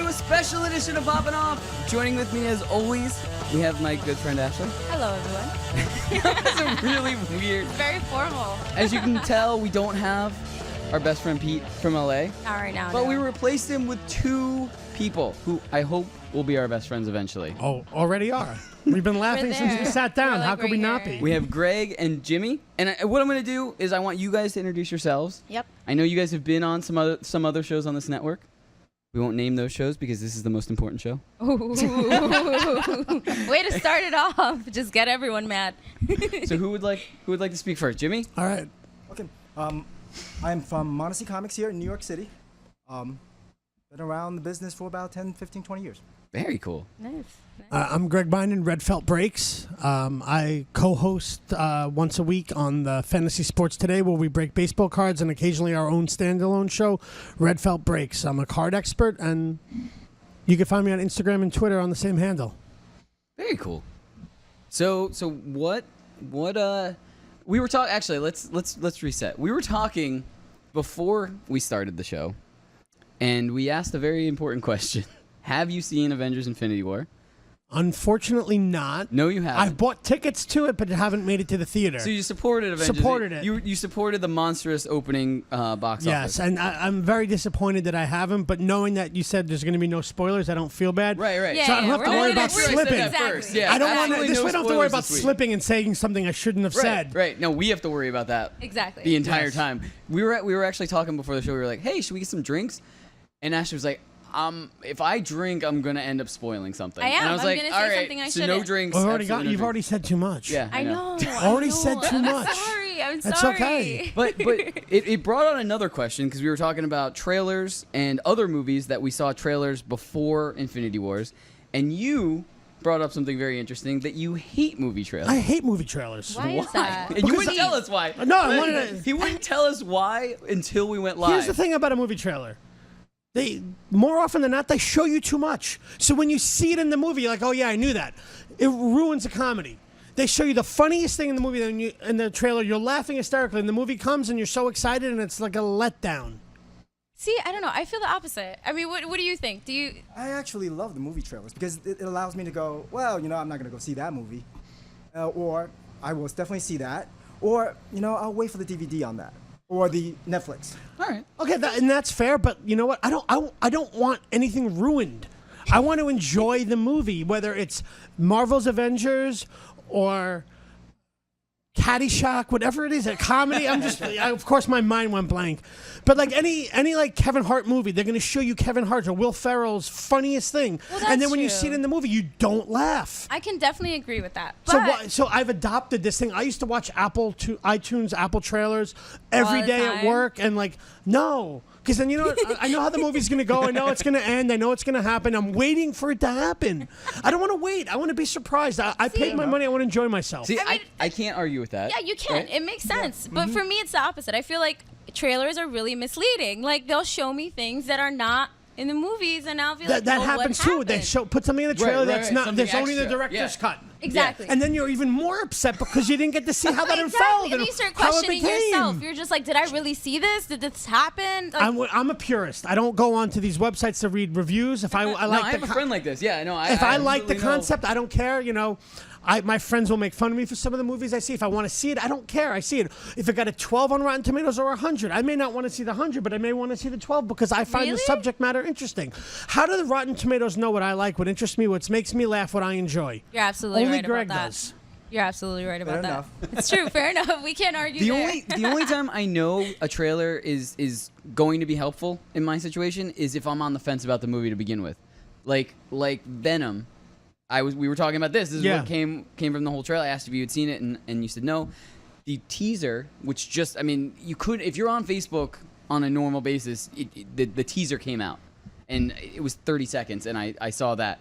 a special edition of Poppin Off. Joining with me, as always, we have my good friend Ashley. Hello, everyone. That's a really weird. It's very formal. As you can tell, we don't have our best friend Pete from LA. Not right now. But no. we replaced him with two people who I hope will be our best friends eventually. Oh, already are. We've been laughing since we sat down. We're like How could we not here. be? We have Gregg and Jimmy. And what I'm going to do is I want you guys to introduce yourselves. Yep. I know you guys have been on some other shows on this network. We won't name those shows because this is the most important show. Ooh. Way to start it off. Just get everyone mad. So who would like to speak first? Jimmy? All right. Okay. I'm from Monacy Comics here in New York City. Been around the business for about 10, 15, 20 years. Very cool. Nice. I'm Greg Bindon, Red Felt Breaks. I co-host once a week on the Fantasy Sports Today, where we break baseball cards, and occasionally our own standalone show, Red Felt Breaks. I'm a card expert, and you can find me on Instagram and Twitter on the same handle. Very cool. So what we were talking. Actually, let's reset. We were talking before we started the show, and we asked a very important question. Have you seen Avengers: Infinity War? Unfortunately not. No, you haven't. I've bought tickets to it, but haven't made it to the theater. So you supported Avengers. Supported it. You supported the monstrous opening box Yes, office. and I'm very disappointed that I haven't, but knowing that you said there's going to be no spoilers, I don't feel bad. Right. Yeah, So I don't have to we're worry gonna- about we're gonna- slipping. Exactly. First. Yeah, I don't want to. absolutely This no way, I don't have to worry spoilers about this week. slipping and saying something I shouldn't have said. Right. No, we have to worry about that Exactly. the entire Yes. time. We were actually talking before the show. We were like, "Hey, should we get some drinks?" And Ashley was like, if I drink, I'm gonna end up spoiling something." I am. And I was I'm like, gonna say "All right, something I so no shouldn't." drinks." You've absolutely no already drinks. said too much. Yeah, I know. Already said too I'm much. sorry. I'm That's sorry. okay. But it brought on another question because we were talking about trailers and other movies that we saw trailers before Infinity Wars, and you brought up something very interesting, that you hate movie trailers. I hate movie trailers. Why is that? And you Because wouldn't tell us why. No, I wanted to- He wouldn't tell us why until we went live. Here's the thing about a movie trailer. They more often than not they show you too much. So when you see it in the movie, you're like, oh yeah, I knew that. It ruins a comedy. They show you the funniest thing in the movie, then in the trailer you're laughing hysterically, and the movie comes and you're so excited, and it's like a letdown. See, I don't know. I feel the opposite. I mean, what do you think? Do you? I actually love the movie trailers because it allows me to go, well, I'm not going to go see that movie. Or I will definitely see that. Or, I'll wait for the DVD on that. Or the Netflix. All right. Okay, and that's fair, but you know what? I don't want anything ruined. I want to enjoy the movie, whether it's Marvel's Avengers or Caddyshack, whatever it is, a comedy. Of course, my mind went blank. But like any like Kevin Hart movie, they're going to show you Kevin Hart or Will Ferrell's funniest thing, Well, and then that's when you true. see it in the movie, you don't laugh. I can definitely agree with that. But So I've adopted this thing. I used to watch iTunes Apple trailers every All the day at time? work, and like, no. Because then, I know how the movie's going to go. I know it's going to end. I know it's going to happen. I'm waiting for it to happen. I don't want to wait. I want to be surprised. I paid my money. I want to enjoy myself. See, I mean, I can't argue with that. yeah, you can. right? It makes sense. But for me, it's the opposite. I feel like trailers are really misleading. Like they'll show me things that are not in the movies, and I'll be like, that well, happens what too. They put something in the trailer right, that's not. something There's only the extra. director's Yeah. cut. Exactly. And then you're even more upset because you didn't get to see how that Exactly. unfolded. And you start how it questioning became. yourself. You're just like, did I really see this? Did this happen? Like, I'm a purist. I don't go onto these websites to read reviews. If I No, like I have a friend like this. Yeah, no. if I like the absolutely know. concept, I don't care. My friends will make fun of me for some of the movies I see. If I want to see it, I don't care. I see it. If it got a 12 on Rotten Tomatoes or 100, I may not want to see the 100, but I may want to see the 12 because I find the Really? subject matter interesting. How do the Rotten Tomatoes know what I like, what interests me, what makes me laugh, what I enjoy? you're absolutely Only right Greg about that. does. You're absolutely right about Fair that. enough. It's true. Fair enough. We can't argue The there. only time I know a trailer is going to be helpful in my situation is if I'm on the fence about the movie to begin with, like Venom. We were talking about this. This is Yeah. what came from the whole trailer. I asked if you had seen it, and you said no. The teaser, which you could, if you're on Facebook on a normal basis, the teaser came out, and it was 30 seconds, and I saw that.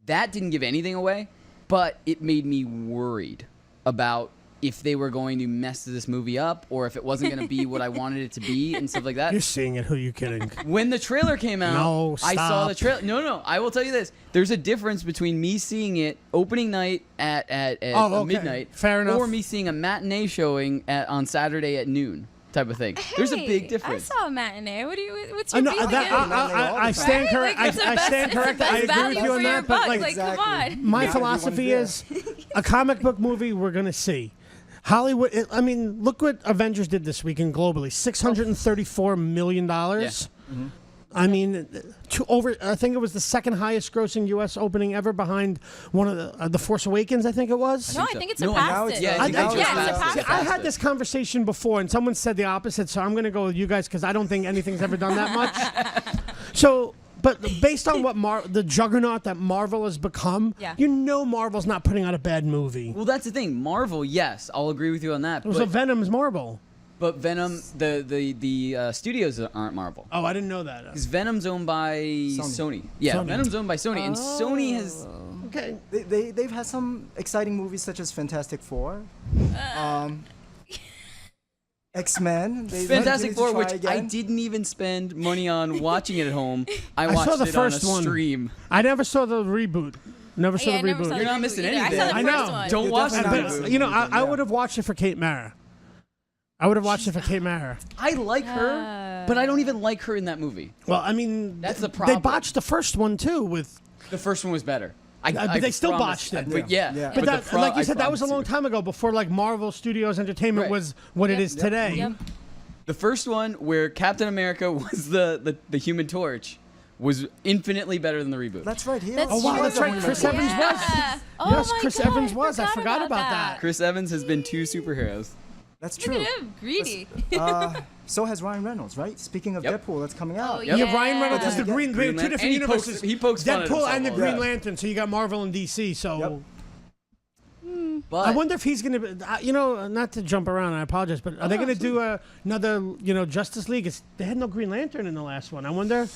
That didn't give anything away, but it made me worried about if they were going to mess this movie up or if it wasn't going to be what I wanted it to be and stuff like that. You're seeing it. Who are you kidding? When the trailer came out, No, I saw the stop. trailer. No. I will tell you this. There's a difference between me seeing it opening night at Oh, okay. midnight Fair enough. or me seeing a matinee showing on Saturday at noon. type of thing. There's a big Hey, difference. I saw a matinee. What's I your know beef that. again? I stand Right? correct. Like, it's the I best- stand it's the corrected. I best agree with value you on for your that. But buck. like, Like, come on. my Yeah. philosophy is, a comic book movie we're gonna see. Hollywood. I mean, look what Avengers did this weekend globally. $634 million. I mean, I think it was the second highest grossing U.S. opening ever, behind one of the Force Awakens. I think it was. No, I think it's No, surpassed now it. it's- Yeah, I I think think they it's just surpassed passed it. I it. had this conversation before, and someone said the opposite, so I'm going to go with you guys because I don't think anything's ever done that much. So, but based on what the juggernaut that Marvel has become, Yeah. you know Marvel's not putting out a bad movie. Well, that's the thing. Marvel, yes, I'll agree with you on that. It was a Venom's Marvel. But Venom, the studios aren't Marvel. Oh, I didn't know that. Because Venom's owned by Sony. Yeah, Sony. Venom's owned by Sony, and Sony has. Okay. They've had some exciting movies such as Fantastic Four, X-Men. Fantastic Four, which I didn't even spend money on watching it at home. I saw watched the it first on a one. stream. I never saw the reboot. Never saw Yeah, I the never reboot. saw You're the not reboot missing either. anything. I saw the I first know. one. Don't You're watch definitely the not But, movie. you know, I would have watched it for Kate Mara. I would have watched it for Kate Mara. I like her, but I don't even like her in that movie. Well, I mean, That's the They problem. botched the first one too with. The first one was better. But they still promise. botched it. But yeah, Yeah. But that, like you I said, that was a promise long you. time ago, before like Marvel Studios Entertainment Right. was what it Yep. is today. Yep. The first one, where Captain America was the Human Torch, was infinitely better than the reboot. That's right here. That's Oh wow, true. that's right. Chris Evans was. Yeah. Oh Yes, my Chris God, Evans was. I forgot about that. Chris Evans has been two superheroes. That's Look true. at him, greedy. So has Ryan Reynolds, right? Speaking of Yep. Deadpool, that's coming out. Oh, Yeah, yeah. Ryan Reynolds is the Yeah. Green. Green Two Lan- different and he pokes- universes. he pokes fun at Deadpool himself and the all Green the time. Lantern. So you got Marvel and DC. So. Yep. But I wonder if he's going to, you know, not to jump around, I apologize, but are they going to do another, you know, Justice League? They had no Green Lantern in the last one. I wonder,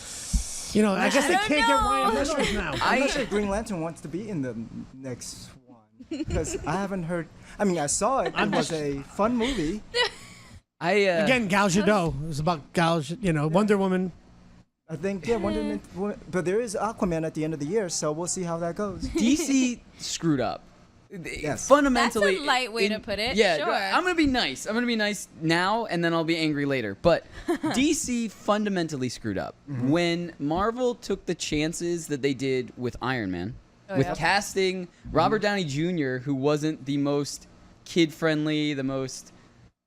you know, I guess they don't can't get know. Ryan Reynolds now. I'm not sure if Green Lantern wants to be in the next one because I haven't heard. I mean, I saw it. It was a fun movie. Again, Gal Gadot. It was about Wonder Woman. I think Wonder Woman, but there is Aquaman at the end of the year, so we'll see how that goes. DC screwed up. Yes. Fundamentally, That's a light way to put it. Yeah, Sure. I'm gonna be nice. I'm gonna be nice now, and then I'll be angry later. But DC fundamentally screwed up when Marvel took the chances that they did with Iron Man, with yeah. casting Robert Downey Jr., who wasn't the most kid-friendly, the most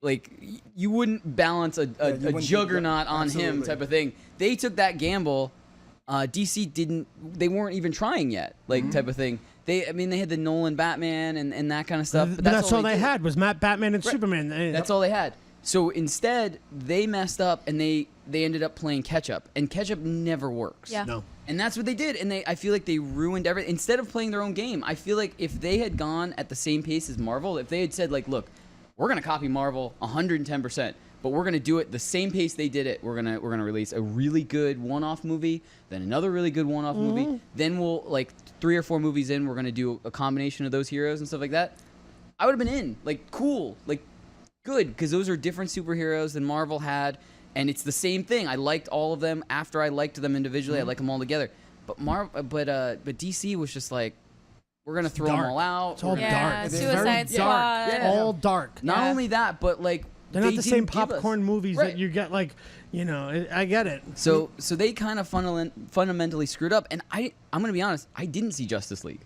like you wouldn't balance a wouldn't do- juggernaut on him absolutely. type of thing. They took that gamble. DC didn't. They weren't even trying yet, like type of thing. They had the Nolan Batman and that kind of stuff. But that's all they did. had was Batman and Right. Superman. That's all they had. So instead, they messed up and they ended up playing catch up, and catch up never works. Yeah. No. And that's what they did, and I feel like they ruined everything. Instead of playing their own game, I feel like if they had gone at the same pace as Marvel, if they had said like, look, we're gonna copy Marvel 110%, but we're gonna do it the same pace they did it. We're gonna release a really good one-off movie, then another really good one-off movie, then we'll like 3 or 4 movies in, we're gonna do a combination of those heroes and stuff like that. I would have been in, like, cool, like, good, because those are different superheroes than Marvel had, and it's the same thing. I liked all of them after I liked them individually. I like them all together. But DC was just like, we're gonna throw them dark. all out. It's all We're gonna- Yeah, dark. Suicide very Squad. dark. Yeah. All dark. Not Yeah. only that, but like They're not they the same didn't give us- popcorn movies Right. that you get. Like, you know, I get it. So they kind of fundamentally screwed up. And I'm gonna be honest, I didn't see Justice League.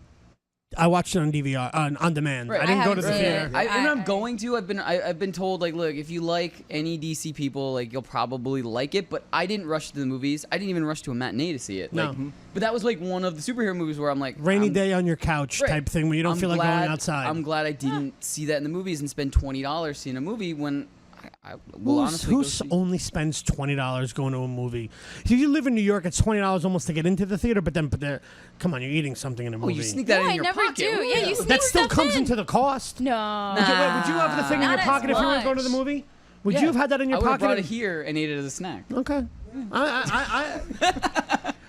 I watched it on DVR on demand. Right. I didn't I go to the haven't seen theater. it. I'm I- going to. I've been told like, look, if you like any DC people, like you'll probably like it. But I didn't rush to the movies. I didn't even rush to a matinee to see it. No. Like, but that was like one of the superhero movies where I'm like Rainy I'm- day on your couch Right. type thing where you don't I'm feel like glad- going outside. I'm glad I didn't see that in the movies and spend $20 seeing a movie when I will honestly go Who see. only spends $20 going to a movie? If you live in New York, it's $20 almost to get into the theater. But come on, you're eating something in a Oh, movie. you sneak that No, in I your never pocket. do. Ooh, Yeah, you sneak that still stuff comes in. into the cost. No. Would you have the thing in Not your as pocket if you weren't going to the much. movie? Would you have had that in your I would have pocket? brought it here and ate it as a snack. Okay.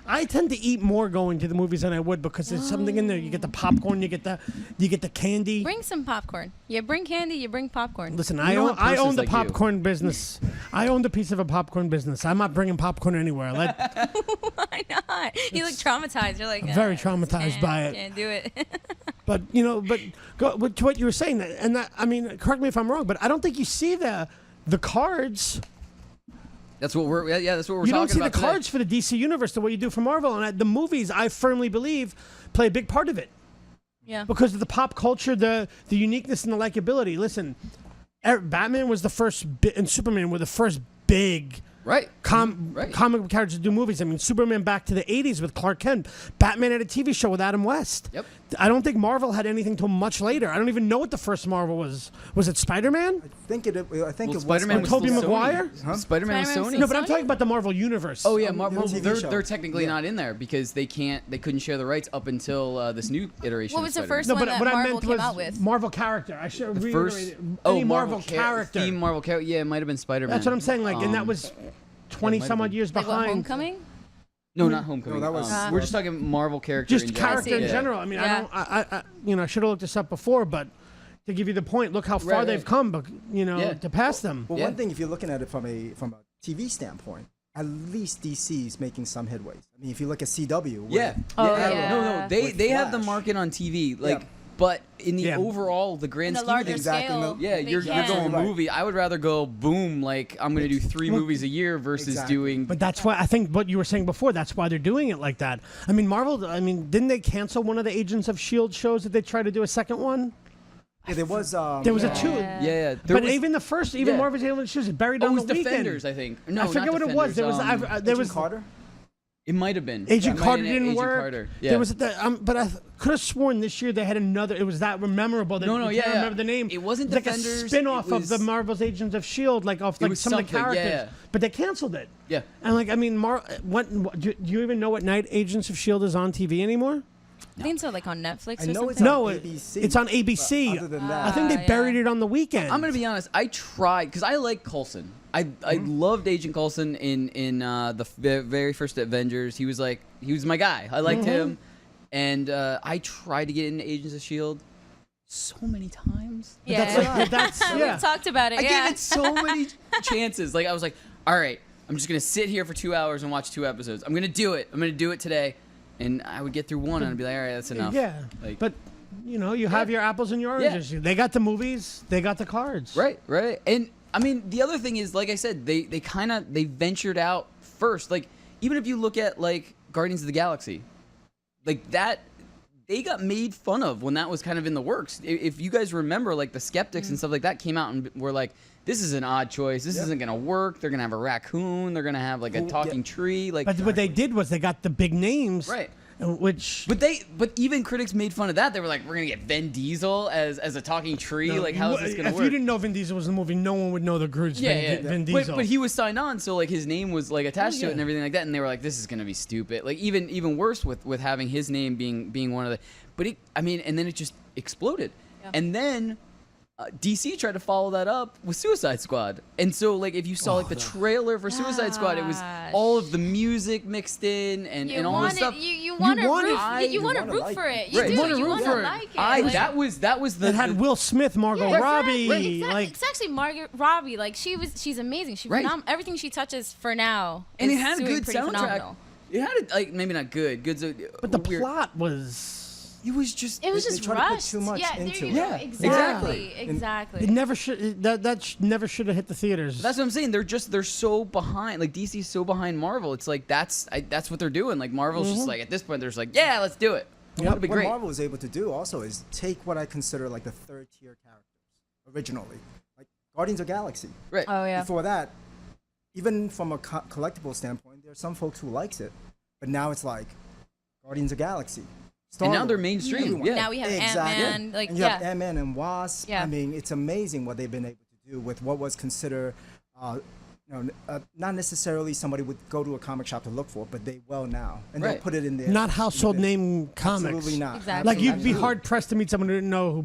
I tend to eat more going to the movies than I would because there's something in there. You get the popcorn, you get the candy. Bring some popcorn. You bring candy, you bring popcorn. Listen, You I don't own, have I purses own the like you. popcorn business. I owned a piece of a popcorn business. I'm not bringing popcorn anywhere. Why not? You look traumatized. You're like, Very traumatized by it. Can't do it. But go to what you were saying, and that, I mean, correct me if I'm wrong, but I don't think you see the the cards. That's what we're that's what we're You talking don't see the about today. cards for the DC universe the way you do for Marvel, and the movies, I firmly believe, play a big part of it Yeah. because of the pop culture, the uniqueness, and the likability. Listen, Batman was the first, and Superman were the first big. Right. Comic book characters do movies. I mean, Superman back to the 80s with Clark Kent. Batman had a TV show with Adam West. Yep. I don't think Marvel had anything till much later. I don't even know what the first Marvel was. Was it Spider-Man? I think it was Spider-Man was Tobey still Maguire? Sony. Huh? Spider-Man was Spider-Man Sony. No, but I'm talking about the Marvel Universe. Oh yeah, the Marvel. TV They're show. technically Yeah. not in there because they couldn't share the rights up until this new iteration. What of was the Spider-Man. first No, one but that what I Marvel meant came was out with? Marvel character. I should The reiterate first any Marvel character. theme Marvel character. Yeah, it might have been Spider-Man. That's what I'm saying. Like, and that was 20 might some have odd been. years Like what, behind. Homecoming? No, not Homecoming. No, that was- we're just talking Marvel character. Just in general. character in Yeah. general. I mean, Yeah. I should have looked this up before, but to give you the point, look how far Right, they've right. come, but Yeah. to pass them. Well, Yeah. one thing, if you're looking at it from a TV standpoint, at least DC is making some headways. I mean, if you look at CW, where Yeah. Oh, yeah. yeah. No, they With have the Flash. market on TV, like, Yeah. but in the Yeah. overall, the grand In the scheme of larger things, Exactly. scale. yeah, they you're can. going Right. movie. I would rather go boom, like I'm gonna do 3 movies a year versus Exactly. doing. But that's why I think what you were saying before. That's why they're doing it like that. I mean, Marvel. I mean, didn't they cancel one of the Agents of Shield shows that they tried to do a second one? yeah, there was There was yeah. a two. yeah, there But was, even the first, yeah. Marvel's Agents of Shield is buried oh, on it the was weekend. Defenders, I think. No, I forget not what it was. There was Defenders, there Agent was Carter. It might have been. Agent It might Carter have been didn't Agent work. Carter. Yeah. There was but I could have sworn this year they had another. It was that memorable. That No, I yeah, can't yeah. remember the name. It wasn't like Defenders, a spin-off it of the was- Marvel's Agents of Shield, like off like was some of the something, characters. yeah. But they canceled it. Yeah. And like I mean, what do you even know what night Agents of Shield is on TV anymore? I think so, like on Netflix I or know something. it's No, on ABC. it's on ABC. But other than I that, think they yeah. buried it on the weekend. I'm gonna be honest. I tried because I like Coulson. I loved Agent Coulson in the very first Avengers. He was my guy. I liked him, and I tried to get into Agents of Shield so many times. Yeah. That's We yeah. talked about it. I Yeah. gave it so many chances. Like I was like, all right, I'm just gonna sit here for 2 hours and watch 2 episodes. I'm gonna do it. I'm gonna do it today. And I would get through one and I'd be like, all right, that's enough. Yeah, Like, but you have your apples and your Yeah. oranges. They got the movies. They got the cards. Right. And I mean, the other thing is, like I said, they ventured out first. Like, even if you look at like Guardians of the Galaxy, like that, they got made fun of when that was kind of in the works. If you guys remember, like the skeptics and stuff like that came out and were like, this is an odd choice. This isn't gonna work. They're gonna have a raccoon. They're gonna have like a talking tree. Like, But what they did was they got the big names. Right. Which. But even critics made fun of that. They were like, we're gonna get Vin Diesel as a talking tree. Like, how is this gonna if work? you didn't know Vin Diesel was in the movie, no one would know the Groot's Vin Diesel. But he was signed on, so like his name was like attached to yeah. it and everything like that. And they were like, this is gonna be stupid. Like even worse with having his name being one of the. But and then it just exploded, and then. DC tried to follow that up with Suicide Squad, and so like if you saw like the trailer for Suicide Squad, it was Gosh. all of the music mixed in and You all want this stuff. You want to want it. root. You want to wanna root like for it. it. You Right. do. You wanna You root want for to it. like it. Like- That was the it had Will Smith, Margot Yeah, Robbie. Exactly. Like It's actually Margaret Robbie. Like she's amazing. She's Right. Everything she touches for now. and it is had a doing good pretty soundtrack. phenomenal. It had a, like maybe not good. Good's a but the weird. plot was. It was just. It was They just try to put rushed. too much yeah, into there it. you go. Yeah, Exactly. It Exactly. never should. Never should have hit the theaters. That's what I'm saying. They're so behind. Like DC's so behind Marvel. It's like that's what they're doing. Like Marvel's just like at this point they're just like, yeah, let's do it. It'll be What great. Marvel was able to do also is take what I consider like the third tier characters originally, like Guardians of the Galaxy. Right. Oh yeah. Before that, even from a collectible standpoint, there are some folks who likes it, but now it's like Guardians of the Galaxy. And now Star-Lord, they're mainstream. everyone. Yeah. Now we have Exactly. Ant-Man. Like and you yeah. have Ant-Man and Wasp. Yeah. I mean, it's amazing what they've been able to do with what was considered, not necessarily somebody would go to a comic shop to look for, but they will now, and they'll Right. put it in there. not household name comics. Absolutely not. Exactly. Like you'd be Absolutely. hard pressed to meet someone who didn't know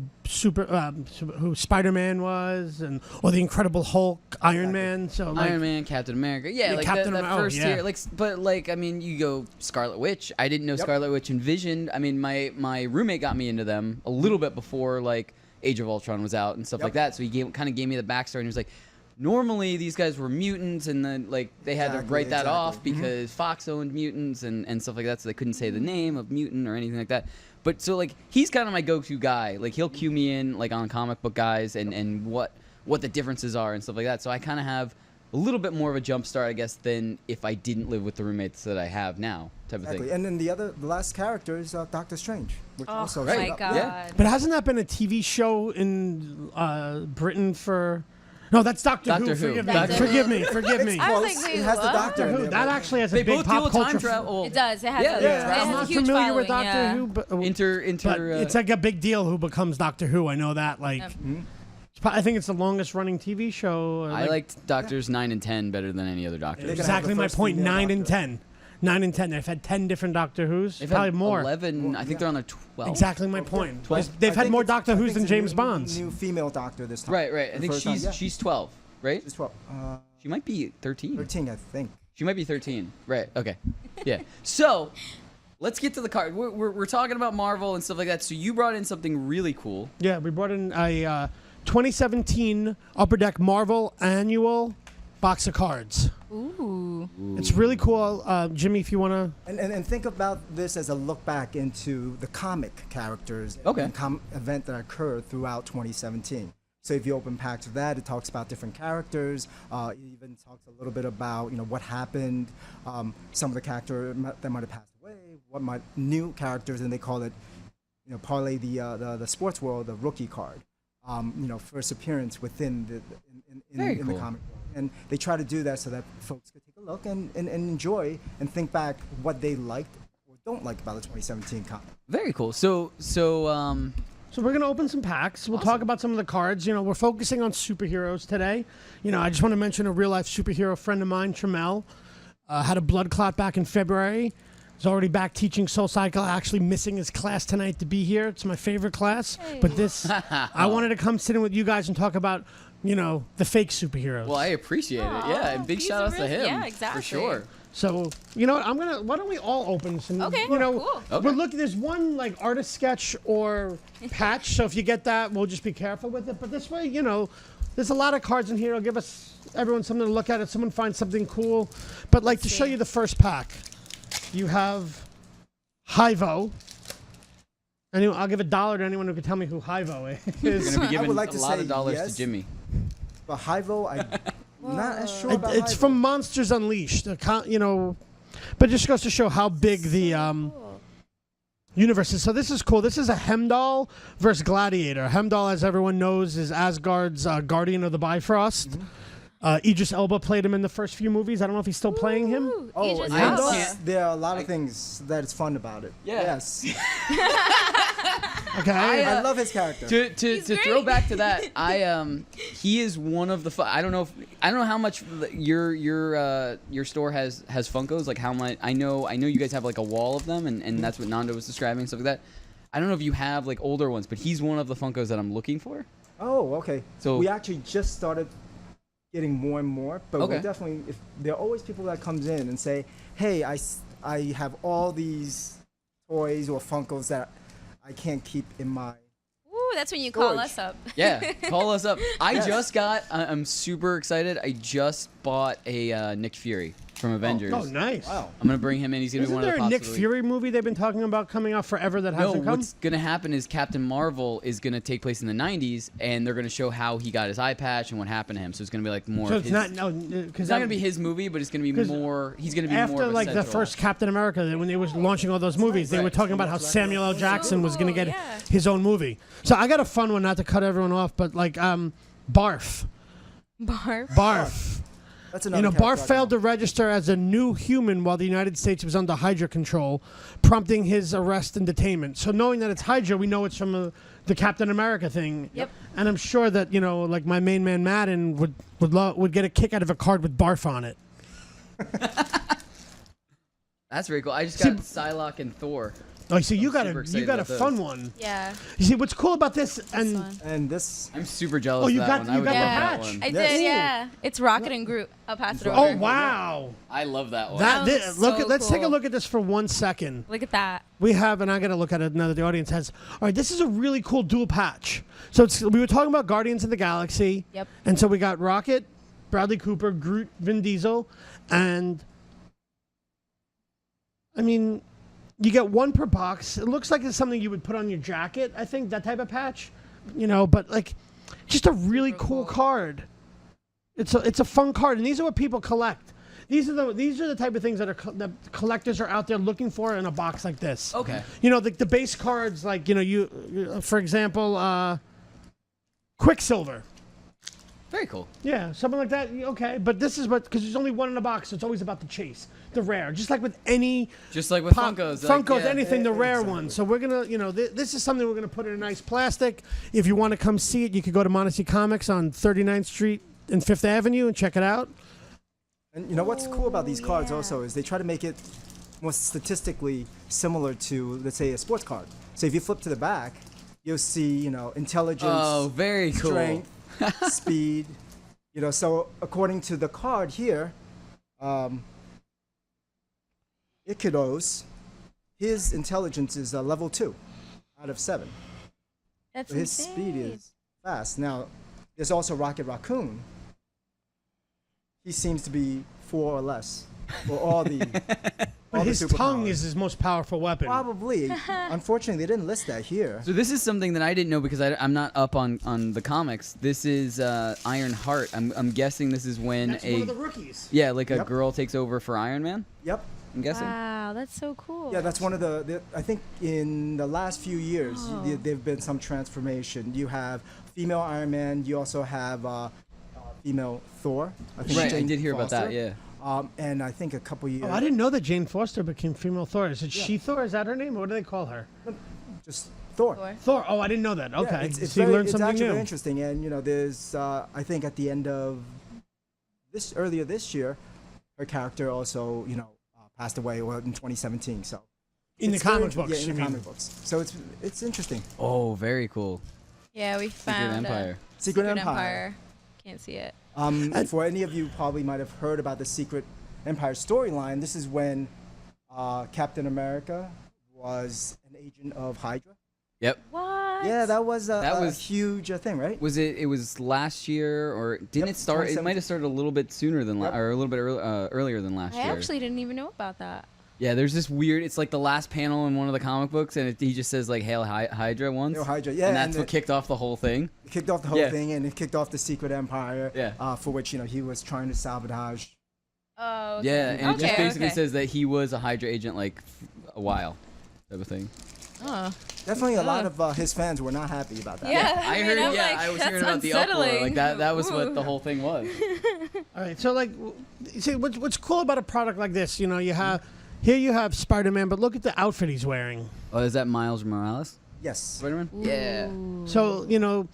who Spider-Man was, or the Incredible Hulk, Iron Man. So like, Iron Man, Captain America, yeah, Yeah, like Captain that America, first yeah. tier, like, but like, I mean, you go Scarlet Witch. I didn't know Yep. Scarlet Witch and Vision. I mean, my roommate got me into them a little bit before like Age of Ultron was out and stuff Yep. like that. So he kind of gave me the backstory, and he was like, normally these guys were mutants, and then like they had to Exactly, write that off exactly. because Fox owned mutants and stuff like that, so they couldn't say the name of mutant or anything like that. But so like he's kind of my go-to guy. Like he'll cue me in like on comic book guys and what what the differences are and stuff like that. So I kind of have a little bit more of a jump start, I guess, than if I didn't live with the roommates that I have now, type of Exactly. thing. And then the last character is Doctor Strange, which Oh also my showed up. god. Yeah. But hasn't that been a TV show in Britain for? No, that's Doctor Who. Doctor Who. Forgive me. Doctor Forgive Who. me. Forgive me. I was Close. like, wait, It has the what? Doctor in Who? there, That but- actually has a They big both deal pop with culture. time travel. It does. It has, Yeah, a, yeah. it has I'm a not huge familiar with following, Doctor yeah. Who, but Inter. it's like a big deal who becomes Doctor Who. I know that. Like, I think it's the longest running TV show. I liked Doctors 9 and 10 better than any other Doctor. They're gonna exactly have the my first point. female 9 and Doctor. 10. 9 and 10. They've had 10 different Doctor Who's. They've Probably had more. 11. I think Yeah. they're on their 12. Exactly my point. 12. They've I had think more it's- Doctor I Who's think than it's a James new- Bonds. New female Doctor this time. Right. I The think first time, yeah. she's 12, right? She's 12. She might be 13. 13, I think. She might be 13. Right. Okay. Yeah. So let's get to the card. We're talking about Marvel and stuff like that. So you brought in something really cool. Yeah, we brought in a 2017 Upper Deck Marvel annual box of cards. Ooh. It's really cool. Jimmy, if you want to. And think about this as a look back into the comic characters Okay. and event that occurred throughout 2017. So if you open packs of that, it talks about different characters. It even talks a little bit about what happened, some of the characters that might have passed away, new characters, and they call it, parlay the sports world, the rookie card. First appearance within Very in cool. the comic world. And they try to do that so that folks could take a look and enjoy and think back what they liked or don't like about the 2017 comic. Very cool. So So we're going to open some packs. We'll talk about some of the cards. We're focusing on superheroes today. I just want to mention a real life superhero friend of mine, Tramel, had a blood clot back in February. He's already back teaching Soul Cycle, actually missing his class tonight to be here. It's my favorite class. Hey. But I wanted to come sit in with you guys and talk about, the fake superheroes. well, I appreciate it. Yeah, and big he's shout a outs to real- him. yeah, exactly. For sure. So, why don't we all open some, Okay, cool. Okay. We're looking, there's one like artist sketch or patch, so if you get that, we'll just be careful with it. But this way, there's a lot of cards in here. It'll give everyone something to look at if someone finds something cool. But like to show you the first pack, you have Hivo. I'll give $1 to anyone who can tell me who Hivo We're is. gonna be I giving would like a to lot say of dollars yes. to Jimmy. But Hivo, I'm not as sure about It's Hivo. from Monsters Unleashed. But it just goes to show how big the universe is. So this is cool. This is a Hemdall versus Gladiator. Hemdall, as everyone knows, is Asgard's guardian of the Bifrost. Idris Elba played him in the first few movies. I don't know if he's still playing him. Ooh, Oh, Idris and Elba. can't- there are a lot of things that is fun about it. Yeah. Yes. Okay. I love his character. To great. throw back to that, he is one of the. I don't know how much your store has Funkos. Like how much I know you guys have like a wall of them, and that's what Nando was describing, stuff like that. I don't know if you have like older ones, but he's one of the Funkos that I'm looking for. Oh, okay. So- we actually just started getting more and more, but Okay. we're definitely, if there are always people that comes in and say, hey, I have all these toys or Funkos that I can't keep in my... Ooh, that's when you call Storage. us up. Yeah, call us up. Yes. I'm super excited. I just bought a Nick Fury from Avengers. Oh, nice. Wow. I'm gonna bring him in. He's gonna Isn't be one there of a the Nick possibly- Fury movie they've been talking about coming out forever that No, hasn't come? what's gonna happen is Captain Marvel is gonna take place in the '90s, and they're gonna show how he got his eye patch and what happened to him. So it's gonna be like more. So of it's his, not because It's not gonna be his movie, but it's gonna be 'cause more. He's gonna be after more of a like the central- first Captain America, when they was launching all those movies, they were Right. talking about how Samuel L. Jackson was going to get yeah. his own movie. So I got a fun one, not to cut everyone off, but like Barf. Barf. That's another Barf character I failed know. to register as a new human while the United States was under Hydra control, prompting his arrest and detainment. So knowing that it's Hydra, we know it's from the Captain America thing. Yep. And I'm sure that like my main man Madden would get a kick out of a card with Barf on it. That's very cool. I just got Psylocke and Thor. Oh, so you I'm got super a excited a about those. fun one. Yeah. You see, what's cool about this, This and one. And this... I'm super jealous. Oh, of you that got- one. you I would got the love that patch. one. I Yes. did, yeah. It's Rocket and Groot. I'll pass it over. oh wow, I love that one. that That thi- was look. so Let's take a cool. look at this for 1 second. Look at that. We have, and I got to look at it now that the audience has. All right, this is a really cool dual patch. So we were talking about Guardians of the Galaxy. Yep. And so we got Rocket, Bradley Cooper, Groot, Vin Diesel, and I mean, you get one per box. It looks like it's something you would put on your jacket. I think that type of patch, but like just a really cool card. It's a fun card, and these are what people collect. These are the type of things that that collectors are out there looking for in a box like this. Okay. You know, the base cards, like, you know, you for example, Quicksilver. Very cool. Yeah, something like that. Okay, but this is because there's only one in a box, so it's always about the chase, the rare. Just like with any. Just like with Funkos. Funkos, yeah. anything, the rare exactly. one. So we're gonna, you know, this is something we're gonna put in a nice plastic. If you want to come see it, you could go to Montesey Comics on 39th Street and 5th Avenue and check it out. And you know what's cool about these cards also is they try to make it more statistically similar to, let's say, a sports card. So if you flip to the back, you'll see, you know, intelligence, Oh, very cool. strength, speed. You know, so according to the card here, Ikidos, his intelligence is level 2 out of 7. That's So his insane. speed is fast. Now, there's also Rocket Raccoon. He seems to be 4 or less for all the. But all the his tongue superpowers. is his most powerful weapon. Probably. Unfortunately, they didn't list that here. So this is something that I didn't know because I'm not up on the comics. This is Iron Heart. I'm guessing this is when That's one of the rookies. like a Yep. girl takes over for Iron Man. Yep. I'm guessing. Wow, that's so cool. Yeah, that's one of the I think in the last few years, Oh. there've been some transformation. You have female Iron Man. You also have female Thor. I think Right, I Jane did hear about that. Foster. Yeah. And I think a couple years. Oh, I didn't know that Jane Foster became female Thor. Is it She-Thor? Is that her name? What do they call her? Just Thor. Thor. Thor. Oh, I didn't know that. Yeah, Okay. it's So you very- learned it's something actually new. very interesting. And you know, there's I think at the end of earlier this year, her character also passed away in 2017. So In the it's very comic inter- books, yeah, you in the mean? comic books. So it's interesting. Oh, very cool. Yeah, we Secret found Empire. Secret Empire. Can't see it. For any of you probably might have heard about the Secret Empire storyline. This is when Captain America was an agent of Hydra. Yep. What? Yeah, that was That a was- huge thing, right? Was it? It was last year, or didn't Yep, it start? It 2017. might have started a little bit sooner than, Yep. or a little bit earlier than last I year. actually didn't even know about that. Yeah, there's this weird. It's like the last panel in one of the comic books, and he just says like "Hail Hydra" once. Hail Hydra, yeah, And that's and what it- kicked off the whole thing. It kicked off the whole Yeah. thing, and it kicked off the Secret Empire. Yeah. For which he was trying to sabotage. Oh. Okay. Yeah, and it just Okay, basically okay. says that he was a Hydra agent like a while, type of thing. Oh. Definitely, a lot of his fans were not happy about that. Yeah. I mean, heard. I'm Yeah, like, I was that's hearing about the uproar. unsettling. Like that was what the Ooh. whole thing was. All right. So, like, see, what's cool about a product like this, you have, here you have Spider-Man, but look at the outfit he's wearing. Oh, is that Miles Morales? Yes. Spider-Man? Yeah. So,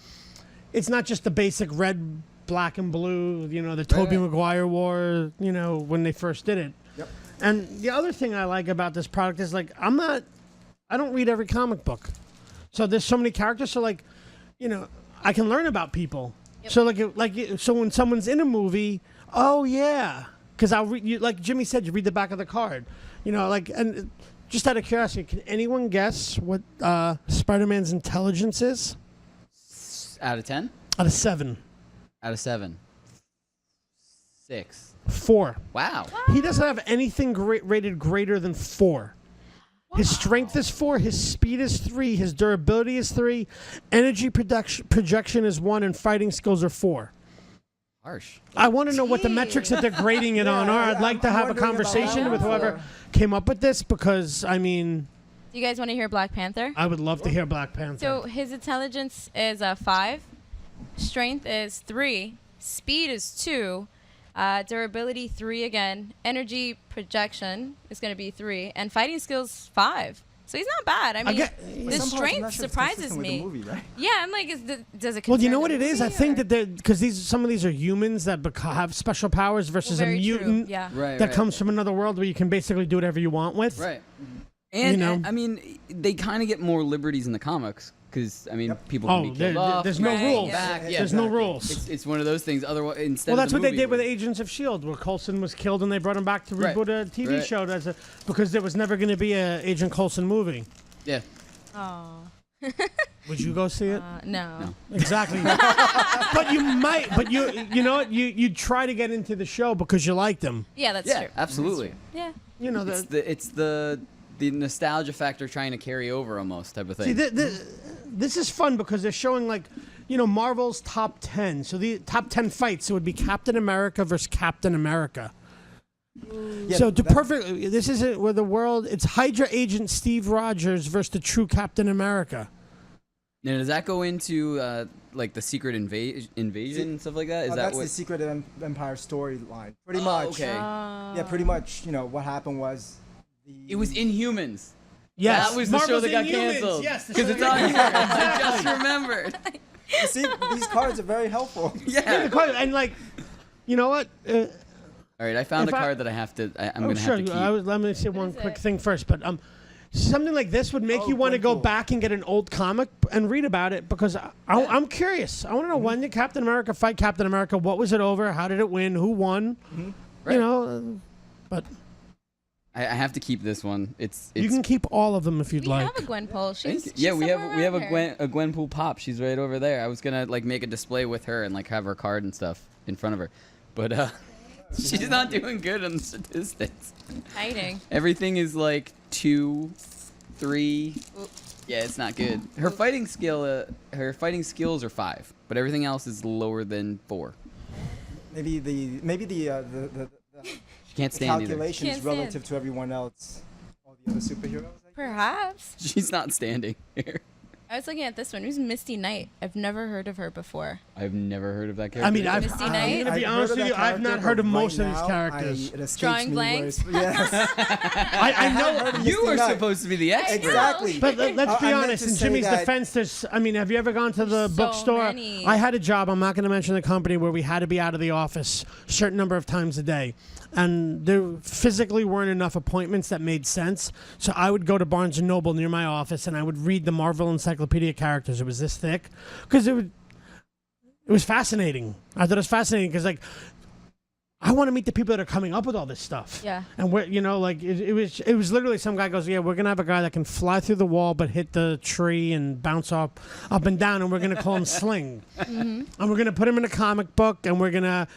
it's not just the basic red, black, and blue, the Tobey right. Maguire wore, when they first did it. Yep. And the other thing I like about this product is, like, I don't read every comic book. So there's so many characters. So, like, I can learn about people. Yep. So, so when someone's in a movie, oh, yeah. Because I'll read, like Jimmy said, you read the back of the card. And just out of curiosity, can anyone guess what Spider-Man's intelligence is? Out of 10? Out of 7. Out of 7. 6. 4. Wow. He doesn't have anything rated greater than 4. His strength is 4, his speed is 3, his durability is 3, energy projection is 1, and fighting skills are 4. Harsh. I want to know what the Jeez. metrics that they're grading it on are. I'd like to I'm have a wondering about conversation that with one. whoever came up with this because, I mean, Do you guys want to hear Black Panther? I would love to hear Black Panther. So his intelligence is 5, strength is 3, speed is 2, durability 3 again, energy projection is going to be 3, and fighting skills 5. So he's not bad. I mean, In the some parts, I'm strength not sure it's surprises consistent with me. the movie, right? Yeah, I'm like, does it? Well, you know concern what the it is? I movie, think or- that because some of these are humans that have special powers versus a Very true, mutant yeah. Right. that comes from another world where you can basically do whatever you want with. Right. And, know? I mean, they kind of get more liberties in the comics because, I mean, Yep. people can Oh, be killed off. there's no Right, rules. yeah. Back. Yeah, There's no exactly. rules. It's one of those things. Otherwise, instead Well, of that's the what they movie did with where- Agents of S.H.I.E.L.D., where Coulson was killed and they brought him back to Right. reboot a TV Right. show because there was never going to be a Agent Coulson movie. Yeah. Oh, Would you go see it? no. Exactly. But you might. But you know what? You'd try to get into the show because you liked them. Yeah, that's Yeah, true. absolutely. Yeah. You know It's the nostalgia factor trying to carry over almost type of thing. See, this is fun because they're showing like Marvel's top 10. So the top 10 fights, it would be Captain America versus Captain America. Yeah, So this isn't where the world. It's Hydra agent Steve Rogers versus the true Captain America. Now, does that go into like the secret invasion and stuff like that? Is that that's what? the Secret Empire storyline. Pretty much. Okay. Yeah, pretty much. What happened was It was Inhumans. Yes, That was the show Marvel's that got Inhumans. canceled. Yes, because it's on here. I just remembered. You see, these cards are very helpful. Yeah. And like, you know what? All right, I found a If I- card that I'm gonna sure. have to keep. Let me say one is quick it? thing first, but something like this would make you want to go Gwenpool. back and get an old comic and read about it because I'm curious. I want to know when did Captain America fight Captain America? What was it over? How did it win? Who won? Right. But I have to keep this one. It's you can keep all of them if you'd We like. have a Gwenpool. She's yeah, we have somewhere around here. a Gwenpool pop. She's right over there. I was gonna like make a display with her and like have her card and stuff in front of her, but she's not doing good on the statistics. Hiding. Everything is like 2, 3. Yeah, it's not good. Her fighting skills are 5, but everything else is lower than 4. Maybe the She can't stand either. calculations Can't stand. relative to everyone else, all the other superheroes. Perhaps. She's not standing here. I was looking at this one. Who's Misty Knight? I've never heard of her before. I've never heard of that character. I mean, I'm Misty Knight? gonna be I've honest heard with of you. that I've not character, heard of but most of right these now, characters. It escapes Drawing me where blanks? it's- Yes. I know. you Misty are Knight. supposed to be the expert. Exactly. But let's be I meant honest. to In say Jimmy's that- defense, have you ever gone to the There's so bookstore? many. I had a job. I'm not going to mention the company where we had to be out of the office a certain number of times a day, and there physically weren't enough appointments that made sense. So I would go to Barnes and Noble near my office, and I would read the Marvel Encyclopedia characters. It was this thick because it was fascinating. I thought it was fascinating because like I want to meet the people that are coming up with all this stuff. Yeah. And where it was literally some guy goes, yeah, we're gonna have a guy that can fly through the wall but hit the tree and bounce up and down, and we're gonna call him Sling, and we're gonna put him in a comic book, and we're gonna,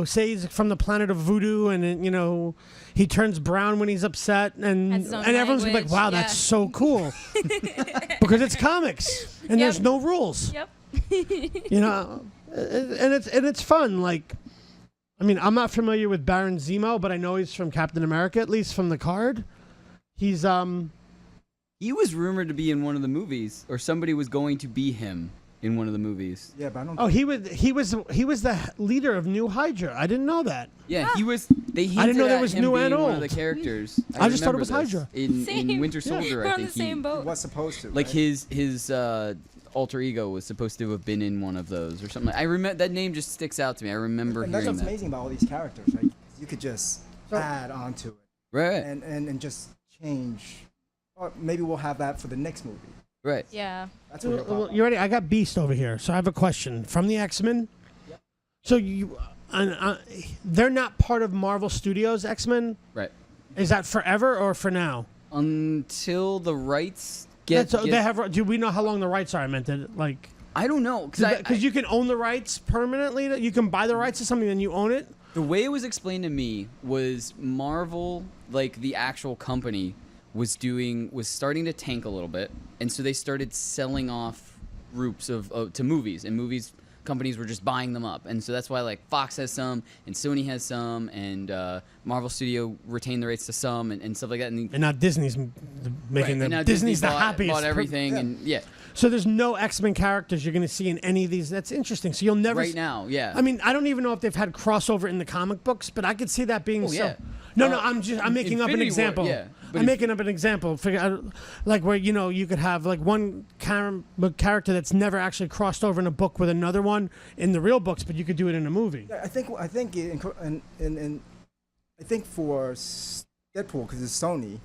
say he's from the planet of voodoo, and he turns brown when he's upset, and Has his own everyone's gonna be like, language, wow, yeah. that's so cool, because it's comics and there's Yep. no rules, Yep. and it's fun, like. I mean, I'm not familiar with Baron Zemo, but I know he's from Captain America, at least from the card. He's He was rumored to be in one of the movies, or somebody was going to be him in one of the movies. Yeah, but I don't. Oh, he was the leader of New Hydra. I didn't know that. Yeah, he was. They hinted I didn't know there at was him new being and one of the old. characters. I just thought it remember was this. Hydra. In Same. Winter Soldier. We're I on think the same He boat. was supposed to. like right? his alter ego was supposed to have been in one of those or something. I remember that name just sticks out to me. I remember And that's hearing what's that. amazing about all these characters, right? 'Cause you could just add onto it Right, and just change. Or maybe we'll have that for the next movie. right. Yeah. That's what it'll pop You ready? I got Beast over here, so I have a question from the X-Men. So they're not part of Marvel Studios X-Men. Right. Is that forever or for now? Until the rights get. They have. Do we know how long the rights are? I meant it like. I don't know Because you can own the rights permanently. That you can buy the rights to something, then you own it. the way it was explained to me was Marvel, like the actual company, was starting to tank a little bit, and so they started selling off groups to movies, and companies were just buying them up, and so that's why like Fox has some, and Sony has some, and Marvel Studio retained the rights to some, and stuff like that. And And now Disney's making and them. now Disney's Disney the happiest. bought everything, and yeah, So there's no X-Men characters you're going to see in any of these. That's interesting. So you'll never. right now, yeah. I mean, I don't even know if they've had crossover in the comic books, but I could see that being Oh, yeah. No, I'm making up an Infinity War, example. yeah, but I'm making up an example. Like where you could have like one character that's never actually crossed over in a book with another one in the real books, but you could do it in a movie. Yeah, I think I think for Deadpool, because it's Sony,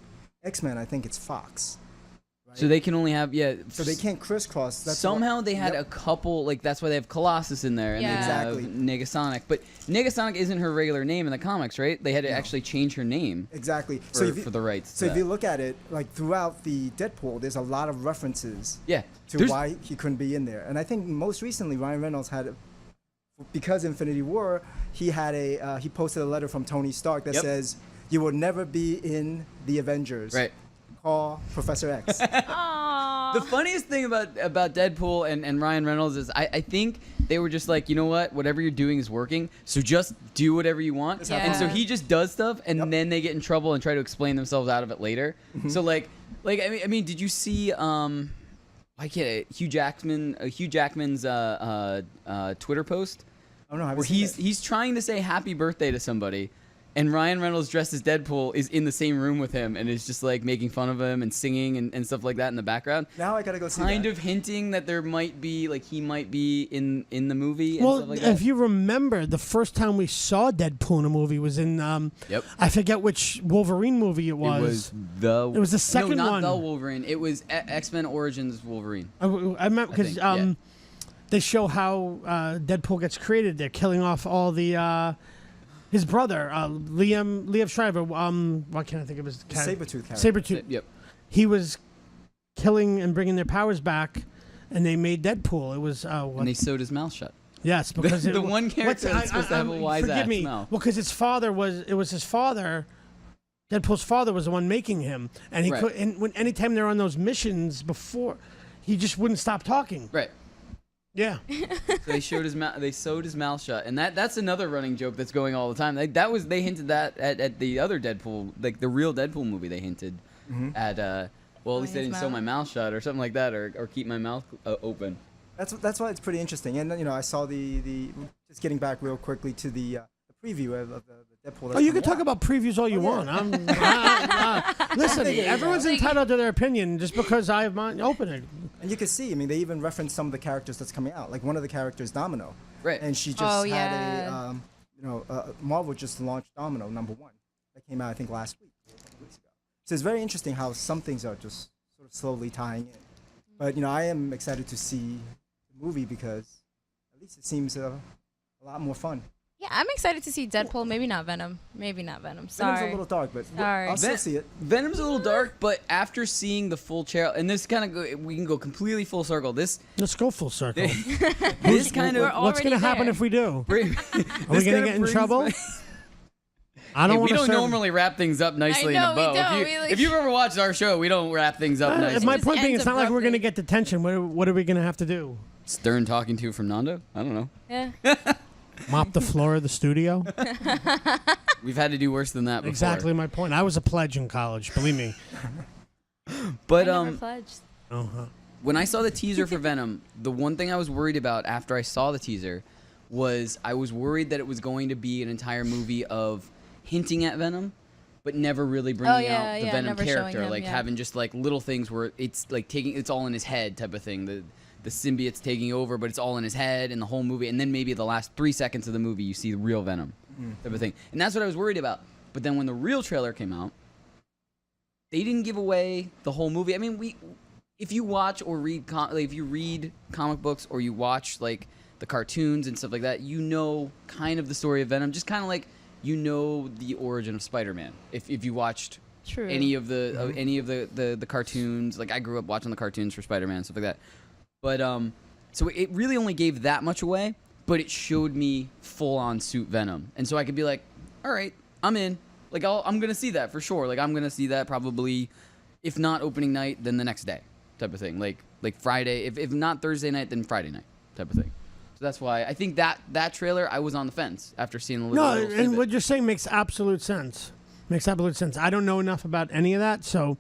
X-Men, I think it's Fox. So they can only have So they can't crisscross. That's Somehow what- they had Yep. a couple, like that's why they have Colossus in there, and Yeah. they have Exactly. Negasonic. But Negasonic isn't her regular name in the comics, right? They had to actually change her name Exactly. for the rights. So to if you that. look at it, like throughout the Deadpool, there's a lot of references yeah, to there's- why he couldn't be in there. And I think most recently Ryan Reynolds had, because Infinity War, he posted a letter from Tony Stark that Yep. says, "You will never be in the Avengers. right. Call Professor X." Aww. The funniest thing about Deadpool and Ryan Reynolds is I think they were just like, you know what, whatever you're doing is working, so just do whatever you want. Yeah. And so he just does stuff, and then they get in trouble and try to explain themselves out of it later. So like I mean, did you see I can't Hugh Jackman's Twitter post Oh no, I haven't where seen it. he's trying to say happy birthday to somebody, and Ryan Reynolds dressed as Deadpool is in the same room with him and is just like making fun of him and singing and stuff like that in the background. Now I gotta go see Kind that. of hinting that there might be like he might be in the movie and Well, stuff like that. if you remember, the first time we saw Deadpool in a movie was in Yep. I forget which Wolverine movie it was. It was the second no, not one. the Wolverine. It was X-Men Origins Wolverine. I meant because think, yeah. they show how Deadpool gets created. They're killing off all the his brother, Liam Shriver. Why can't I think of his The character? Sabretooth character. Sabretooth. Yep. He was killing and bringing their powers back, and they made Deadpool. It was what? And they sewed his mouth shut. Yes, because The it, one character that's supposed to have a wise forgive ass me. mouth. Well, because his father was his father. Deadpool's father was the one making him, and he Right. could. And anytime they're on those missions before, he just wouldn't stop talking. Right. Yeah. So they showed his mouth. They sewed his mouth shut, and that's another running joke that's going all the time. Like, they hinted that at the other Deadpool, like the real Deadpool movie. They hinted at well, at least they his didn't sew mouth. my mouth shut or something like that, or keep my mouth open. That's why it's pretty interesting. And I saw the just getting back real quickly to the preview of the Deadpool. Oh, you can talk about previews all you want. Listen, everyone's entitled to their opinion. Just because I have mine, open it. And you can see, I mean, they even reference some of the characters that's coming out. Like one of the characters, Domino. Right. And she just Oh, had yeah. Marvel just launched Domino #1. That came out, I think, last week, a couple weeks ago. So it's very interesting how some things are just sort of slowly tying in. But, I am excited to see the movie because at least it seems a lot more fun. Yeah, I'm excited to see Deadpool. Maybe not Venom. Sorry. Venom's a little dark, but Sorry. I'll still see it. Venom's a little dark, but after seeing the full trailer, and this kind of we can go completely full circle. Let's go full circle. this kind We're of What's going to already happen there. if we do? are Are we going to get in trouble? I don't we want to don't normally wrap things up nicely I know, in a bow. we don't. If you've ever watched our show, we don't wrap things up nicely. My just point being, ends it's not like we're going to abruptly. get detention. What are we going to have to do? Stern talking to from Nando? I don't know. Yeah. Mop the floor of the studio? We've had to do worse than that before. Exactly my point. I was a pledge in college, believe me. But I never pledged. when I saw the teaser for Venom, the one thing I was worried about after I saw the teaser was I was worried that it was going to be an entire movie of hinting at Venom, but never really bringing out the Venom never showing character, him, like yeah. having just like little things where it's like it's all in his head type of thing. The symbiote's taking over, but it's all in his head in the whole movie, and then maybe the last 3 seconds of the movie you see the real Venom type of thing, and that's what I was worried about. But then when the real trailer came out, they didn't give away the whole movie. I mean, if you watch or read if you read comic books or you watch like the cartoons and stuff like that, you know kind of the story of Venom, just kind of like you know the origin of Spider-Man. If you watched True. any of the cartoons, like I grew up watching the cartoons for Spider-Man and stuff like that. But so it really only gave that much away, but it showed me full-on suit Venom, and so I could be like, all right, I'm in. Like I'm gonna see that for sure. Like I'm gonna see that probably, if not opening night, then the next day, type of thing. Like Friday, if not Thursday night, then Friday night, type of thing. So that's why I think that trailer I was on the fence after seeing the little. No, little and snippet. what you're saying makes absolute sense. Makes absolute sense. I don't know enough about any of that, so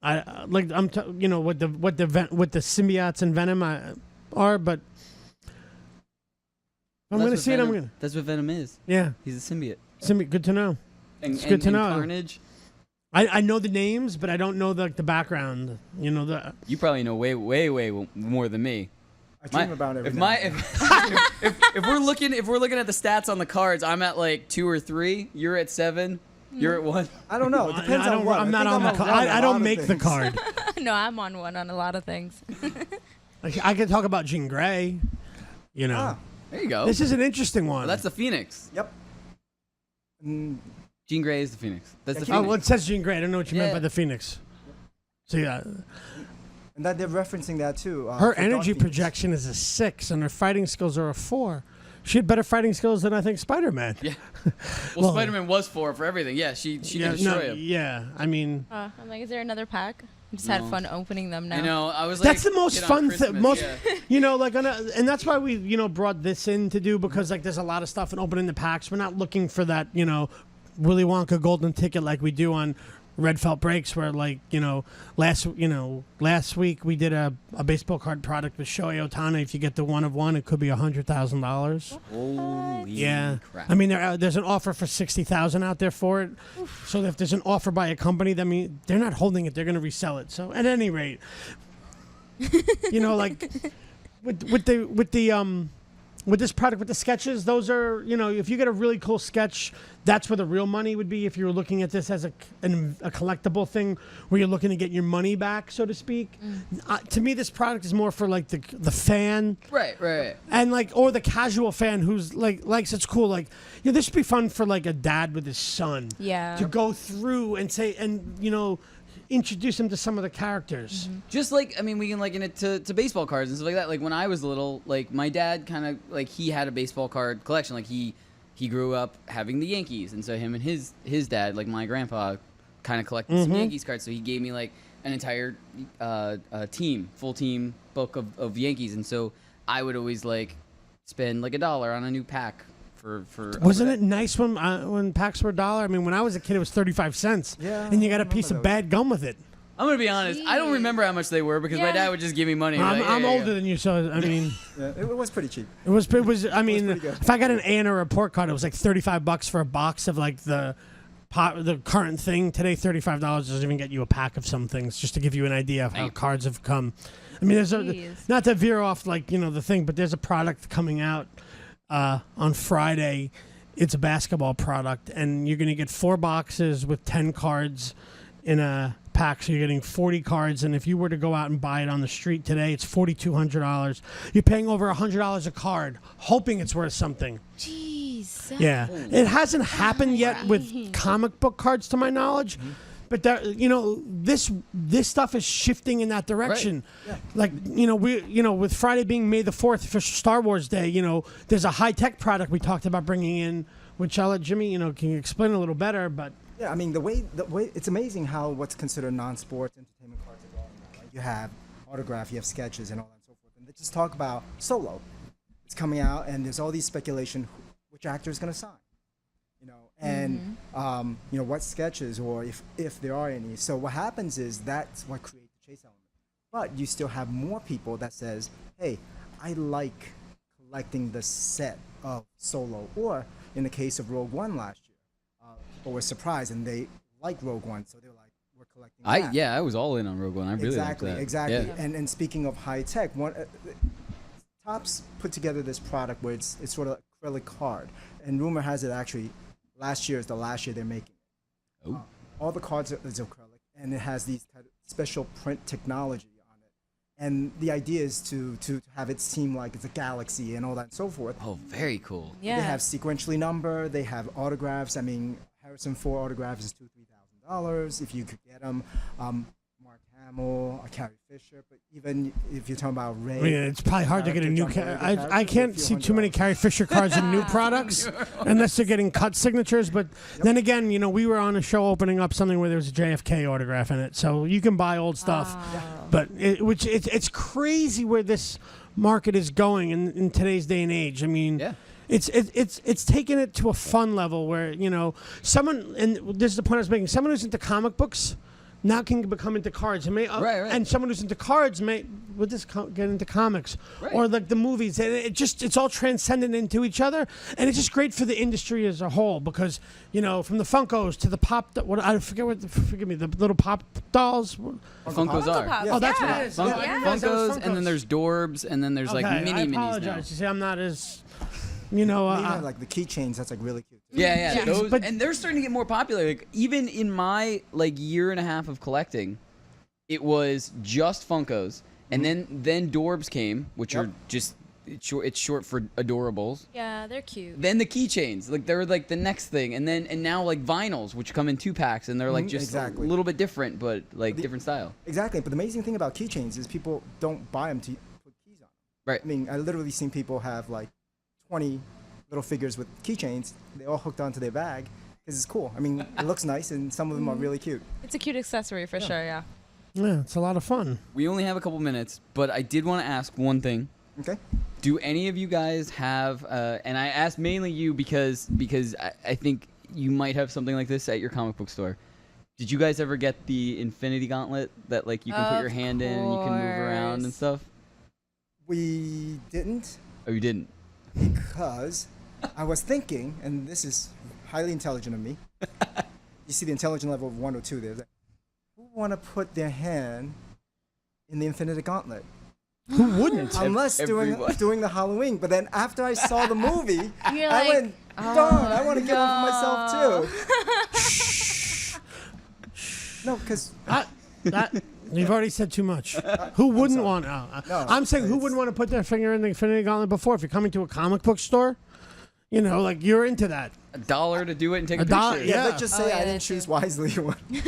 what the symbiotes and Venom are, but I'm That's going to what see it. I'm Venom- going to. That's what Venom is. Yeah, He's a symbiote. good to know. It's good to know. Carnage. I know the names, but I don't know the background. You probably know way more than me. I dream about it. If we're looking at the stats on the cards, I'm at like 2 or 3. You're at 7. You're at 1. I don't know. It depends on what. I'm I not think on the I'm card. one on I a lot don't of make the things. card. No, I'm on one on a lot of things. I could talk about Jean Grey. Ah, There you go. This is an interesting one. Well, that's the Phoenix. yep. Mm, Jean Grey is the Phoenix. That's the Yeah, Phoenix. well, it says Jean Grey. I don't know what you meant Yeah. by the Phoenix. So yeah, and that they're referencing that too. her for Dark energy Phoenix. projection is a 6, and her fighting skills are a 4. She had better fighting skills than I think Spider-Man. Yeah. Well- Spider-Man was 4 for everything. Yeah, she could destroy him. yeah. I mean, I'm like, is there another pack? Just had No. fun opening them now. I know. I was like, That's the most get on fun Christmas, thing. Most, yeah. like, and that's why we, brought this in to do, because like there's a lot of stuff in opening the packs. We're not looking for that, Willy Wonka golden ticket like we do on Red Felt Breaks, where like last week we did a baseball card product with Shohei Ohtani. If you get the 1 of 1, it could be $100,000. Holy Yeah, crap. I mean there's an offer for 60,000 out there for it. So if there's an offer by a company, that means they're not holding it; they're going to resell it. So at any rate, like with this product, with the sketches, those are, if you get a really cool sketch, that's where the real money would be. If you were looking at this as a collectible thing where you're looking to get your money back, so to speak. To me, this product is more for like the fan. Right. And like, or the casual fan who's like likes it's cool. Like, this should be fun for like a dad with his son. Yeah. To go through and say, and introduce him to some of the characters. Just like, I mean, we can liken it to baseball cards and stuff like that. Like when I was little, like my dad kind of like he had a baseball card collection. Like he grew up having the Yankees, and so him and his dad, like my grandpa, kind of collected some Yankees cards. So he gave me like an entire full team book of Yankees, and so I would always like spend like $1 on a new pack. For Wasn't it nice when packs were $1? I mean, when I was a kid, it was 35 cents. Yeah, And you got I a piece of remember bad gum with it. I'm gonna be honest. I don't remember how much they were because my Yeah. dad would just give me money. I'm, Like, I'm yeah, older yeah. than you, so I mean, Yeah, it was pretty cheap. it was. I mean, pretty good. if I got an A and a report card, it was like $35 for a box of like the current thing. Today, $35 doesn't even get you a pack of some things, just to give you an idea of how cards have come. I mean, there's Jeez. not to veer off like the thing, but there's a product coming out on Friday. It's a basketball product, and you're going to get 4 boxes with 10 cards in a pack. So you're getting 40 cards, and if you were to go out and buy it on the street today, it's $4,200. You're paying over $100 a card, hoping it's worth something. Jeez. Yeah, it hasn't happened yet with comic book cards, to my knowledge. But this stuff is shifting in that direction. Yeah. Like with Friday being May the 4th for Star Wars Day, there's a high tech product we talked about bringing in, which I'll let Jimmy can you explain a little better. But Yeah, I mean the way it's amazing how what's considered non-sports entertainment cards are going now. Like you have autograph, you have sketches, and all that and so forth. And they just talk about Solo. It's coming out, and there's all these speculation which actor is going to sign. And what sketches or if there are any. So what happens is that's what creates the chase element. But you still have more people that says, hey, I like collecting the set of Solo. Or in the case of Rogue One last year, people were surprised and they like Rogue One, so they're like, we're collecting that. I was all in on Rogue One. I really liked that. Exactly. Yeah. And speaking of high tech, Topps put together this product where it's sort of acrylic card, and rumor has it actually last year is the last year they're making it. Oh. All the cards is acrylic, and it has these kind of special print technology on it. And the idea is to have it seem like it's a galaxy and all that and so forth. Oh, very cool. Yeah. They have sequentially numbered. They have autographs. I mean, Harrison Ford autographs is $2,000-$3,000 if you could get them. Mark Hamill, Carrie Fisher, but even if you're talking about Ray, I mean, it's probably hard to get a new. I can't see too many Carrie Fisher cards in new products unless they're getting cut signatures. But then again, we were on a show opening up something where there was a JFK autograph in it, so you can buy old stuff. But it's crazy where this market is going in today's day and age. I mean. Yeah. It's taken it to a fun level where someone, and this is the point I was making, someone who's into comic books now can become into cards, and and someone who's into cards may get into comics or like the movies, and it's all transcendent into each other, and it's just great for the industry as a whole because from the Funkos to the pop, forgive me, the little pop dolls. Funkos are. Pops. Oh, that's Yeah. what it is. Funkos, I didn't realize that was and then there's Dorbs, and then there's like Okay, mini I minis now. apologize. You see, I'm not as like the keychains, that's like really cute. Yeah. Yeah. Those, But- and they're starting to get more popular. Like even in my like year and a half of collecting, it was just Funkos, and then Dorbs came, which are just it's short for adorables. Yeah, they're cute. Then the keychains, like they're like the next thing, and now like vinyls, which come in 2-packs, and they're like just exactly. a little bit different, but like different style. Exactly, but the amazing thing about keychains is people don't buy them to put keys on. Right. I mean, I literally seen people have like 20 little figures with keychains. They all hooked onto their bag because it's cool. I mean, it looks nice, and some of them are really cute. It's a cute accessory for sure, yeah. Yeah, it's a lot of fun. We only have a couple minutes, but I did want to ask one thing. Okay. Do any of you guys have, and I asked mainly you because I think you might have something like this at your comic book store. Did you guys ever get the Infinity Gauntlet that like you can put your hand in and you can move around and stuff? We didn't, Oh, you didn't? because I was thinking, and this is highly intelligent of me. You see the intelligence level of 1 or 2 there. Who want to put their hand in the Infinity Gauntlet? Who wouldn't? Unless everyone. doing the Halloween. But then after I saw the movie, You're I like, went, darn, I want to get one for myself too. No, because You've already said too much. Who wouldn't want? No, I'm saying who it's- wouldn't want to put their finger in the Infinity Gauntlet before? If you're coming to a comic book store, you know, like you're into that. $1 to do it and take a $1, picture. yeah. Let's just say Oh, yeah, I didn't that choose too. wisely,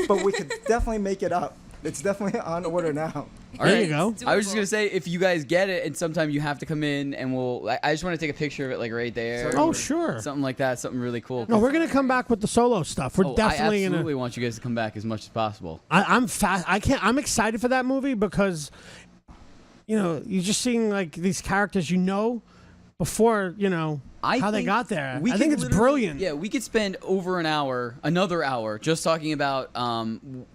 but we could definitely make it up. It's definitely on order now. All There right. you go. It's I was just doable. gonna say if you guys get it, and sometime you have to come in, and I just want to take a picture of it, like right there. Sure. Oh, or sure. Something like that. Something really cool. No, we're gonna come back with the solo stuff. We're Oh, definitely I absolutely gonna. want you guys to come back as much as possible. I'm fast. I can't. I'm excited for that movie because, you know, you're just seeing like these characters you know before you know how they think got there. we I think could it's literally- brilliant. Yeah, we could spend over another hour, just talking about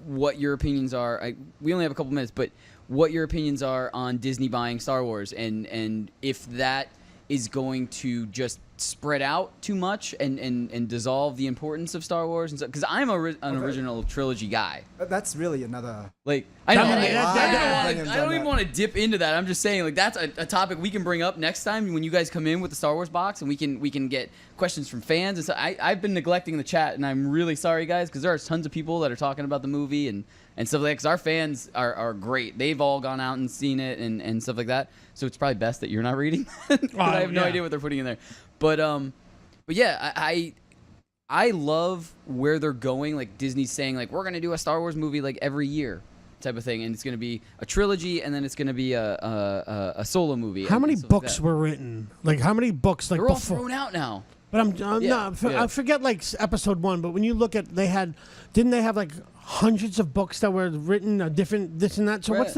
what your opinions are. We only have a couple minutes, but what your opinions are on Disney buying Star Wars, and if that is going to just spread out too much and dissolve the importance of Star Wars, and because I'm an original trilogy guy. That's really another. Like I know, That- I don't even want to dip into that. I'm just saying, like that's a topic we can bring up next time when you guys come in with the Star Wars box, and we can get questions from fans. And so I've been neglecting the chat, and I'm really sorry, guys, because there are tons of people that are talking about the movie and stuff like that. Because our fans are great. They've all gone out and seen it and stuff like that. So it's probably best that you're not reading. 'Cause I have no yeah. idea what they're putting in there. But yeah, I love where they're going. Like Disney's saying, like we're gonna do a Star Wars movie like every year, type of thing, and it's gonna be a trilogy, and then it's gonna be a solo movie. How and many stuff like books that. were written? Like how many books? Like They're all before? thrown out now. But Yeah, yeah. I forget like episode 1. But when you look at, didn't they have like hundreds of books that were written different this and that? So Right.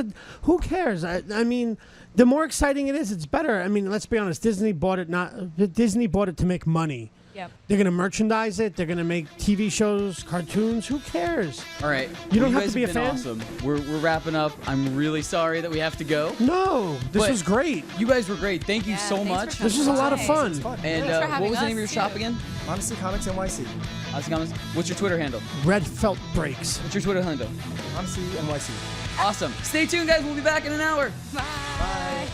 who cares? I mean, the more exciting it is, it's better. I mean, let's be honest. Disney bought it to make money. Yep. They're gonna merchandise it. They're gonna make TV shows, cartoons. Who cares? All right, You don't well, have guys to be a been fan? Awesome. We're wrapping up. I'm really sorry that we have to go. No, this But was great. You guys were great. Thank you Yeah, so thanks for much. coming This was a lot of by. fun. It's fun. And Thanks for what having was the name of us, your shop too. again? Honestly, Comics NYC. Honestly Comics. What's your Twitter handle? Red felt breaks. What's your Twitter handle? Honestly NYC. Awesome. Stay tuned, guys. We'll be back in an hour. Bye.